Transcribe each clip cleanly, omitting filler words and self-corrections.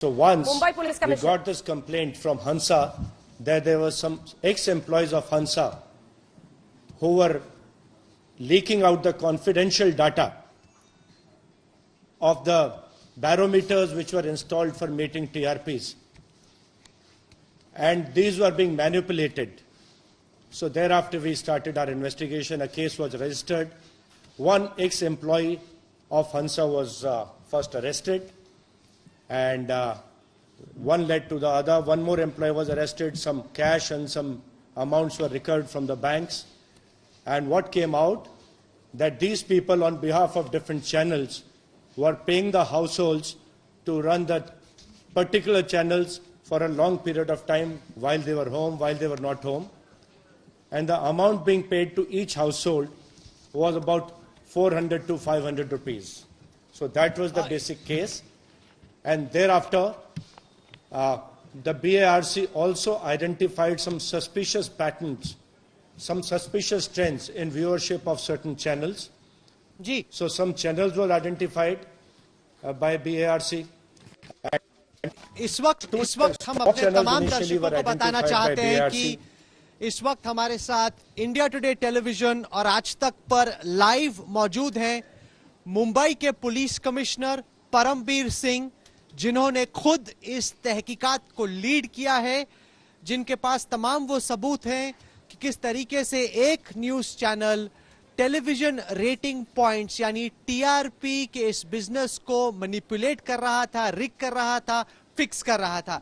So once Mumbai Police we Commissioner. got this complaint from Hansa that there were some ex-employees of Hansa who were leaking out the confidential data of the barometers which were installed for meeting TRPs. And these were being manipulated. So thereafter we started our investigation. A case was registered. One ex-employee of Hansa was first arrested, and one led to the other. One more employee was arrested. Some cash and some amounts were recovered from the banks. And what came out, that these people on behalf of different channels were paying the households to run the particular channels for a long period of time while they were home, while they were not home. And the amount being paid to each household was about 400 to 500 rupees. So that was the basic case. And thereafter, the BARC also identified some suspicious patterns, some suspicious trends in viewership of certain channels. Ji So some channels were identified by BARC. इस वक्त हम अपने तमाम दर्शकों को बताना चाहते हैं कि इस वक्त हमारे साथ इंडिया टुडे टेलीविजन और आज तक पर लाइव मौजूद हैं मुंबई के पुलिस कमिश्नर परमबीर सिंह, जिन्होंने खुद इस तहकीकात को लीड किया है, जिनके पास तमाम वो सबूत हैं कि किस तरीके से एक news channel television rating points यानी टीआरपी के इस बिजनेस को मैनिपुलेट कर रहा था, रिग कर रहा था, फिक्स कर रहा था।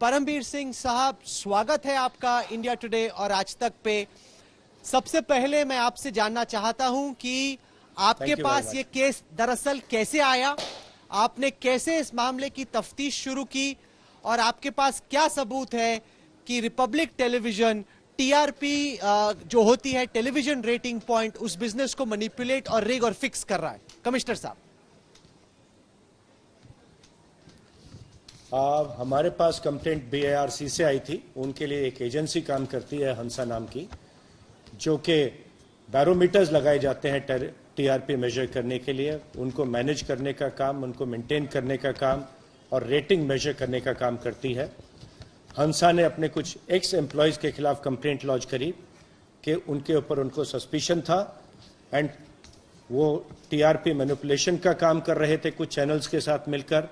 परमबीर सिंह साहब, स्वागत है आपका इंडिया टुडे और आज तक पे। सबसे पहले मैं आपसे जानना चाहता हूं कि आपके पास ये केस दरअसल कैसे आया, आपने कैसे इस मामले की तफ्तीश शुरू की और आपके पास क्या सबूत है कि रिपब्लिक टेलीविजन टीआरपी जो होती है टेलीविजन रेटिंग पॉइंट, उस बिजनेस को मैनिपुलेट और रिग और फिक्स कर रहा है। कमिश्नर साहब, हमारे पास कंप्लेंट BARC से आई थी। उनके लिए एक एजेंसी काम करती है हंसा नाम की, जो कि बैरोमीटर्स लगाए जाते हैं TRP मेजर करने के लिए, उनको मैनेज करने का काम, उनको मेंटेन करने का काम और रेटिंग मेजर करने का काम करती है। हंसा ने अपने कुछ एक्स एम्प्लॉयज के खिलाफ कंप्लेंट लॉन्च करी कि उनके ऊपर उनको सस्पिशन था एंड वो TRP मैनिपुलेशन का काम कर रहे थे कुछ चैनल्स के साथ मिलकर,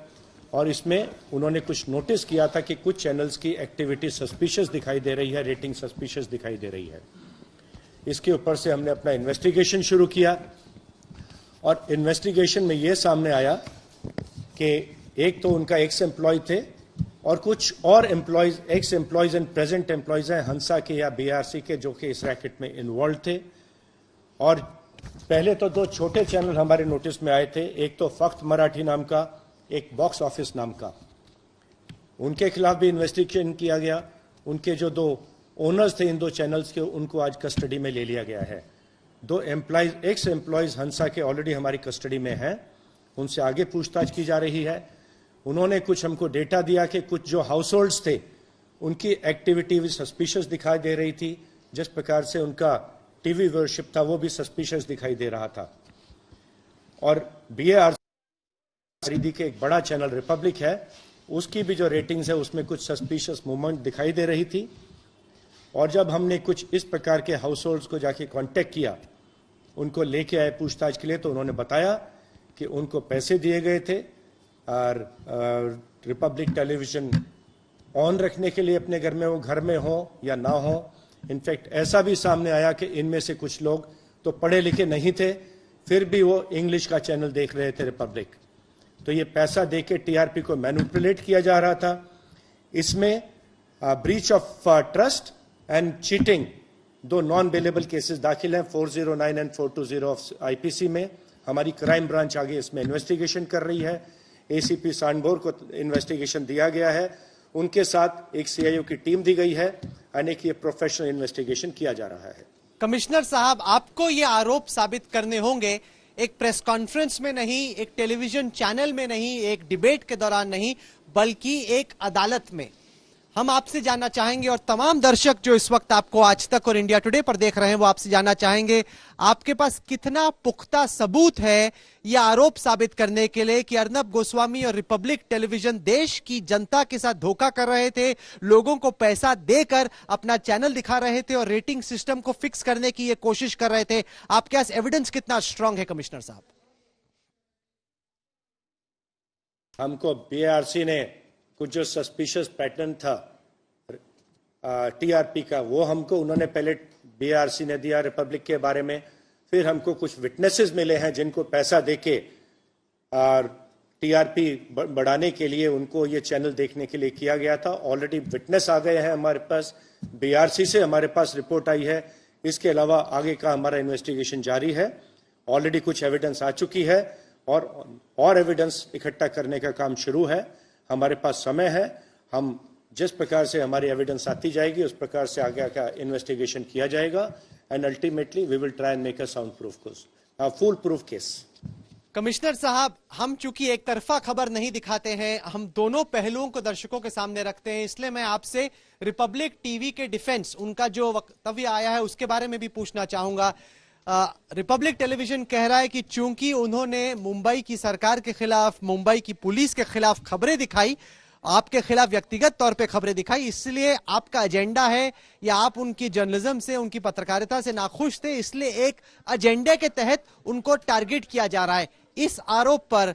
और इसमें उन्होंने कुछ नोटिस किया था कि कुछ चैनल्स की एक्टिविटी सस्पिशियस दिखाई दे रही है, रेटिंग सस्पिशियस दिखाई दे रही है। इसके ऊपर से हमने अपना इन्वेस्टिगेशन शुरू किया और इन्वेस्टिगेशन में ये सामने आया कि एक तो उनका एक्स एम्प्लॉय थे और कुछ और employees, x employees and present employees हैं हंसा के या BARC के, जो कि इस रैकेट में इन्वॉल्व थे। और पहले तो दो छोटे चैनल हमारे नोटिस में आए थे, एक तो फख्त मराठी नाम का, एक बॉक्स ऑफिस नाम का। उनके खिलाफ भी इन्वेस्टिगेशन किया गया। उनके जो दो ओनर्स थे इन दो चैनल्स के, उनको आज कस्टडी में ले लिया गया है। दो एम्प्लॉयज, एक्स एम्प्लॉयज हंसा के ऑलरेडी हमारी कस्टडी में हैं, उनसे आगे पूछताछ की जा रही है। उन्होंने कुछ हमको डेटा दिया कि कुछ जो हाउस होल्ड्स थे उनकी एक्टिविटी भी सस्पिशियस दिखाई दे रही थी, जिस प्रकार से उनका टीवी व्यूअरशिप था वो भी सस्पिशियस दिखाई दे रहा था। और BARC खरीदी के एक बड़ा चैनल रिपब्लिक है, उसकी भी जो रेटिंग्स है उसमें कुछ सस्पिशियस मूवमेंट दिखाई दे रही थी। और जब हमने कुछ इस प्रकार के हाउस होल्ड्स को जाके कांटेक्ट किया, उनको लेके आए पूछताछ के लिए, तो उन्होंने बताया कि उनको पैसे दिए गए थे और रिपब्लिक टेलीविजन ऑन रखने के लिए अपने घर में, वो घर में हो या ना हो। इनफैक्ट ऐसा भी सामने आया कि इनमें से कुछ लोग तो पढ़े लिखे नहीं थे, फिर भी वो इंग्लिश का चैनल देख रहे थे रिपब्लिक। तो ये पैसा देके TRP को मैनिपुलेट किया जा रहा था। इसमें breach of trust and cheating दो नॉन बेलेबल केसेस दाखिल हैं 409 एंड 420 ऑफ IPC में। हमारी क्राइम ब्रांच आगे इसमें इन्वेस्टिगेशन कर रही है। ACP सांडभोर को इन्वेस्टिगेशन दिया गया है, उनके साथ एक CIO की टीम दी गई है, यानी कि ये प्रोफेशनल इन्वेस्टिगेशन किया जा रहा है। कमिश्नर साहब, आपको ये आरोप साबित करने होंगे, एक प्रेस कॉन्फ्रेंस में नहीं, एक टेलीविजन चैनल में नहीं, एक डिबेट के दौरान नहीं, बल्कि एक अदालत में। हम आपसे जानना चाहेंगे और तमाम दर्शक जो इस वक्त आपको आज तक और इंडिया टुडे पर देख रहे हैं वो आपसे जानना चाहेंगे, आपके पास कितना पुख्ता सबूत है यह आरोप साबित करने के लिए कि अर्नब गोस्वामी और रिपब्लिक टेलीविजन देश की जनता के साथ धोखा कर रहे थे, लोगों को पैसा देकर अपना चैनल दिखा रहे थे और रेटिंग सिस्टम को फिक्स करने की ये कोशिश कर रहे थे? आपके पास एविडेंस कितना स्ट्रांग है कमिश्नर साहब? हमको बीआरसी ने कुछ जो सस्पिशियस पैटर्न था टीआरपी का, वो हमको उन्होंने पहले बीआरसी ने दिया रिपब्लिक के बारे में। फिर हमको कुछ विटनेसेस मिले हैं जिनको पैसा देके टीआरपी बढ़ाने के लिए उनको ये चैनल देखने के लिए किया गया था। ऑलरेडी विटनेस आ गए हैं हमारे पास, बीआरसी से हमारे पास रिपोर्ट आई है। इसके अलावा आगे का हमारा इन्वेस्टिगेशन जारी है। ऑलरेडी कुछ एविडेंस आ चुकी है और एविडेंस इकट्ठा करने का काम शुरू है। हमारे पास समय है, हम जिस प्रकार से हमारी एविडेंस आती जाएगी उस प्रकार से आगे का इन्वेस्टिगेशन किया जाएगा and ultimately we will try and make a sound proof case, full proof case. Commissioner साहब, हम चूंकि एक तरफा खबर नहीं दिखाते हैं, हम दोनों पहलुओं को दर्शकों के सामने रखते हैं, इसलिए मैं आपसे रिपब्लिक टीवी के डिफेंस, उनका जो वक्तव्य आया है उसके बारे में भी पूछना चाहूंगा। रिपब्लिक टेलीविजन कह रहा है कि चूंकि उन्होंने मुंबई की सरकार के खिलाफ, मुंबई की पुलिस के खिलाफ खबरें दिखाई, आपके खिलाफ व्यक्तिगत तौर पे खबरें दिखाई, इसलिए आपका एजेंडा है या आप उनकी जर्नलिज्म से, उनकी पत्रकारिता से नाखुश थे, इसलिए एक एजेंडे के तहत उनको टारगेट किया जा रहा है। इस आरोप पर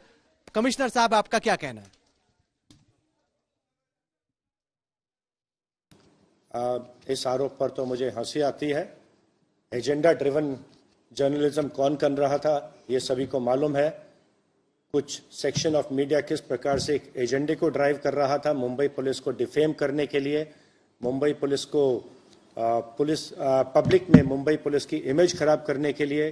कमिश्नर साहब आपका क्या कहना है? इस आरोप पर तो मुझे हंसी आती है। एजेंडा ड्रिवन जर्नलिज्म कौन कर रहा था ये सभी को मालूम है। कुछ सेक्शन ऑफ मीडिया किस प्रकार से एक एजेंडे को ड्राइव कर रहा था, मुंबई पुलिस को डिफेम करने के लिए, मुंबई पुलिस को पब्लिक में मुंबई पुलिस की इमेज खराब करने के लिए।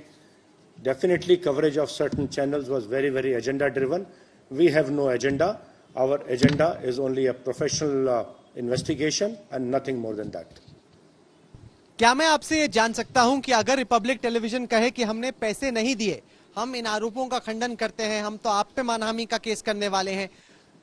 Definitely coverage of certain channels was very very agenda driven. We have no agenda, our agenda is only a professional investigation and nothing more than that. क्या मैं आपसे ये जान सकता हूं कि अगर रिपब्लिक टेलीविजन कहे कि हमने पैसे नहीं दिए, हम इन आरोपों का खंडन करते हैं, हम तो आप पे मानहानि का केस करने वाले हैं,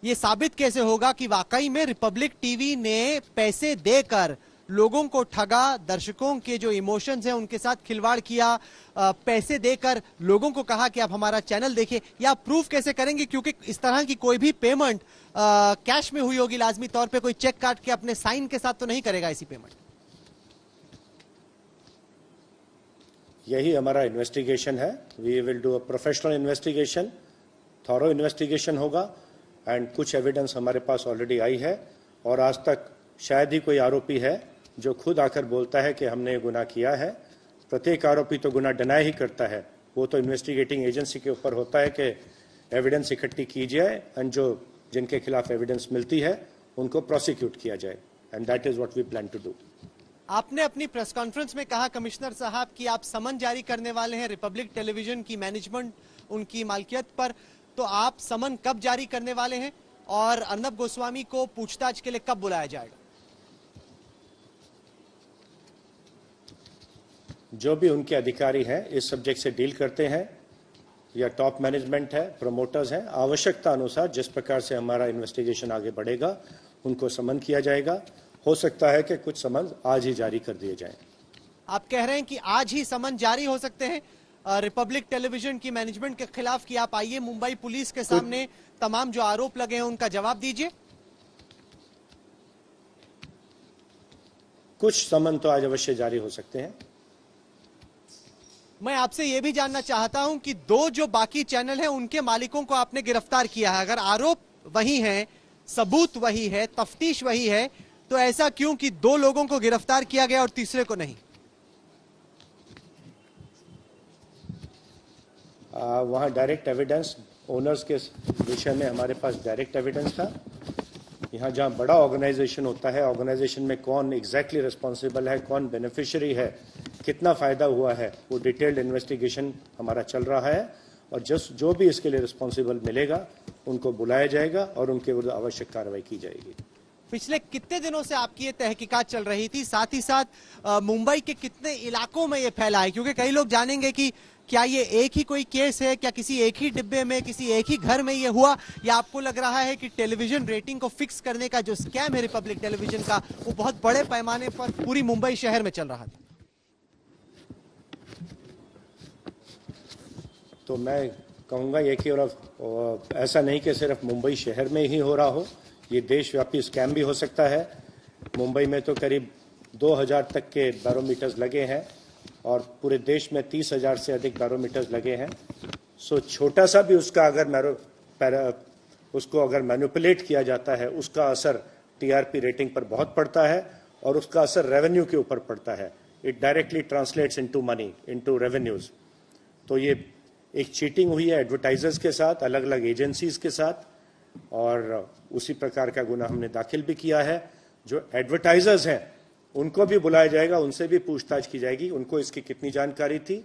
ये साबित कैसे होगा कि वाकई में रिपब्लिक टीवी ने पैसे देकर लोगों को ठगा, दर्शकों के जो इमोशंस हैं उनके साथ खिलवाड़ किया, पैसे देकर लोगों को कहा कि आप हमारा चैनल देखिए? या आप प्रूफ कैसे करेंगे, क्योंकि इस तरह की कोई भी पेमेंट कैश में हुई होगी लाजमी तौर पे, कोई चेक काट के अपने साइन के साथ तो नहीं करेगा ऐसी पेमेंट? यही हमारा इन्वेस्टिगेशन है। We will do a professional investigation, thorough investigation होगा एंड कुछ एविडेंस हमारे पास ऑलरेडी आई है। और आज तक शायद ही कोई आरोपी है जो खुद आकर बोलता है कि हमने ये गुनाह किया है। प्रत्येक आरोपी तो गुनाह डिनाई ही करता है। वो तो इन्वेस्टिगेटिंग एजेंसी के ऊपर होता है कि एविडेंस इकट्ठी की जाए एंड जो जिनके खिलाफ एविडेंस मिलती है उनको प्रोसिक्यूट किया जाए and that is what we plan to do. आपने अपनी प्रेस कॉन्फ्रेंस में कहा कमिश्नर साहब कि आप समन जारी करने वाले हैं रिपब्लिक टेलीविजन की मैनेजमेंट, उनकी मालकियत पर, तो आप समन कब जारी करने वाले हैं और अर्नब गोस्वामी को पूछताछ के लिए कब बुलाया जाएगा? जो भी उनके अधिकारी हैं इस सब्जेक्ट से डील करते हैं, या टॉप मैनेजमेंट है, प्रमोटर्स हैं, आवश्यकता अनुसार जिस प्रकार से हमारा इन्वेस्टिगेशन आगे बढ़ेगा उनको समन किया जाएगा। हो सकता है कि कुछ समन आज ही जारी कर दिए जाएं। आप कह रहे हैं कि आज ही समन जारी हो सकते हैं रिपब्लिक टेलीविजन की मैनेजमेंट के खिलाफ कि आप आइए मुंबई पुलिस के सामने, तमाम जो आरोप लगे हैं उनका जवाब दीजिए? कुछ समन तो आज अवश्य जारी हो सकते हैं। मैं आपसे यह भी जानना चाहता हूं कि दो जो बाकी चैनल हैं उनके मालिकों को आपने गिरफ्तार किया है। अगर आरोप वही है, सबूत वही है, तफ्तीश वही है, तो ऐसा क्यों कि दो लोगों को गिरफ्तार किया गया और तीसरे को नहीं? वहां डायरेक्ट एविडेंस ओनर्स के विषय में हमारे पास डायरेक्ट एविडेंस था। यहाँ जहाँ बड़ा ऑर्गेनाइजेशन होता है, ऑर्गेनाइजेशन में कौन एग्जैक्टली रिस्पॉन्सिबल है, कौन बेनिफिशियरी है, कितना फायदा हुआ है, वो डिटेल्ड इन्वेस्टिगेशन हमारा चल रहा है और जो भी इसके लिए रिस्पॉन्सिबल मिलेगा उनको बुलाया जाएगा और उनके विरुद्ध आवश्यक कार्रवाई की जाएगी। पिछले कितने दिनों से आपकी ये तहकीकात चल रही थी? साथ ही साथ मुंबई के कितने इलाकों में ये फैला है? क्योंकि कई लोग जानेंगे कि क्या ये एक ही कोई केस है, क्या किसी एक ही डिब्बे में, किसी एक ही घर में ये हुआ, या आपको लग रहा है कि टेलीविजन रेटिंग को फिक्स करने का जो स्कैम है रिपब्लिक टेलीविजन का, वो बहुत बड़े पैमाने पर पूरी मुंबई शहर में चल रहा था? तो मैं कहूंगा ये कि और ऐसा नहीं कि सिर्फ मुंबई शहर में ही हो रहा हो, ये देशव्यापी स्कैम भी हो सकता है। मुंबई में तो करीब 2000 तक के बैरोमीटर्स लगे हैं और पूरे देश में 30,000 से अधिक बैरोमीटर्स लगे हैं। सो छोटा सा भी उसका उसको अगर मैनिपुलेट किया जाता है, उसका असर टीआरपी रेटिंग पर बहुत पड़ता है और उसका असर रेवेन्यू के ऊपर पड़ता है। It directly translates into money, into revenues. तो ये एक चीटिंग हुई है एडवर्टाइजर्स के साथ, अलग अलग एजेंसीज के साथ, और उसी प्रकार का गुना हमने दाखिल भी किया है। जो एडवर्टाइजर्स हैं उनको भी बुलाया जाएगा, उनसे भी पूछताछ की जाएगी, उनको इसकी कितनी जानकारी थी,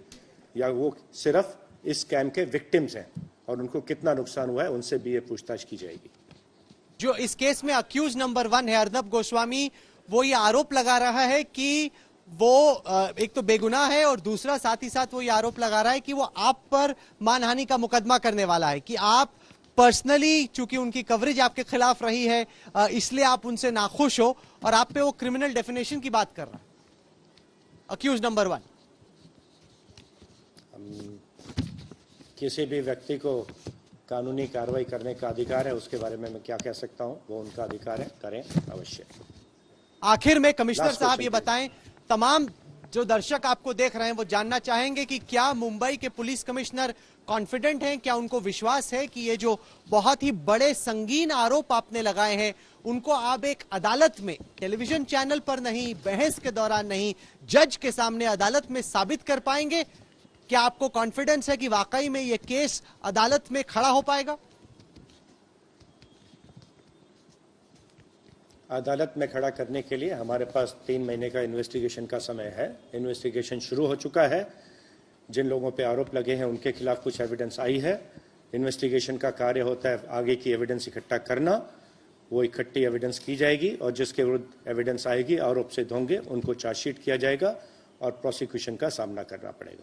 या वो सिर्फ इस स्कैम के विक्टिम्स हैं और उनको कितना नुकसान हुआ है, उनसे भी ये पूछताछ की जाएगी। जो इस केस में अक्यूज नंबर 1 है अर्नब गोस्वामी, वो ये आरोप लगा रहा है कि वो एक तो बेगुनाह है और दूसरा साथ ही साथ वो ये आरोप लगा रहा है कि वो आप पर मानहानि का मुकदमा करने वाला है, कि आप पर्सनली, चूंकि उनकी कवरेज आपके खिलाफ रही है, इसलिए आप उनसे नाखुश हो और आप पे वो क्रिमिनल डेफिनेशन की बात कर रहा है। Accused number 1। किसी भी व्यक्ति को कानूनी कार्रवाई करने का अधिकार है, उसके बारे में मैं क्या कह सकता हूं, वो उनका अधिकार है, करें अवश्य। आखिर में कमिश्नर साहब ये बताएं, तमाम जो दर्शक आपको देख रहे हैं वो जानना चाहेंगे कि क्या मुंबई के पुलिस कमिश्नर कॉन्फिडेंट हैं, क्या उनको विश्वास है कि ये जो बहुत ही बड़े संगीन आरोप आपने लगाए हैं उनको आप एक अदालत में, टेलीविजन चैनल पर नहीं, बहस के दौरान नहीं, जज के सामने अदालत में साबित कर पाएंगे? क्या आपको कॉन्फिडेंस है कि वाकई में ये केस अदालत में खड़ा हो पाएगा? अदालत में खड़ा करने के लिए हमारे पास 3 महीने का इन्वेस्टिगेशन का समय है। इन्वेस्टिगेशन शुरू हो चुका है। जिन लोगों पे आरोप लगे हैं उनके खिलाफ कुछ एविडेंस आई है। इन्वेस्टिगेशन का कार्य होता है आगे की एविडेंस इकट्ठा करना। वो इकट्ठी एविडेंस की जाएगी और जिसके विरुद्ध एविडेंस आएगी, आरोप सिद्ध होंगे, उनको चार्जशीट किया जाएगा और प्रोसिक्यूशन का सामना करना पड़ेगा।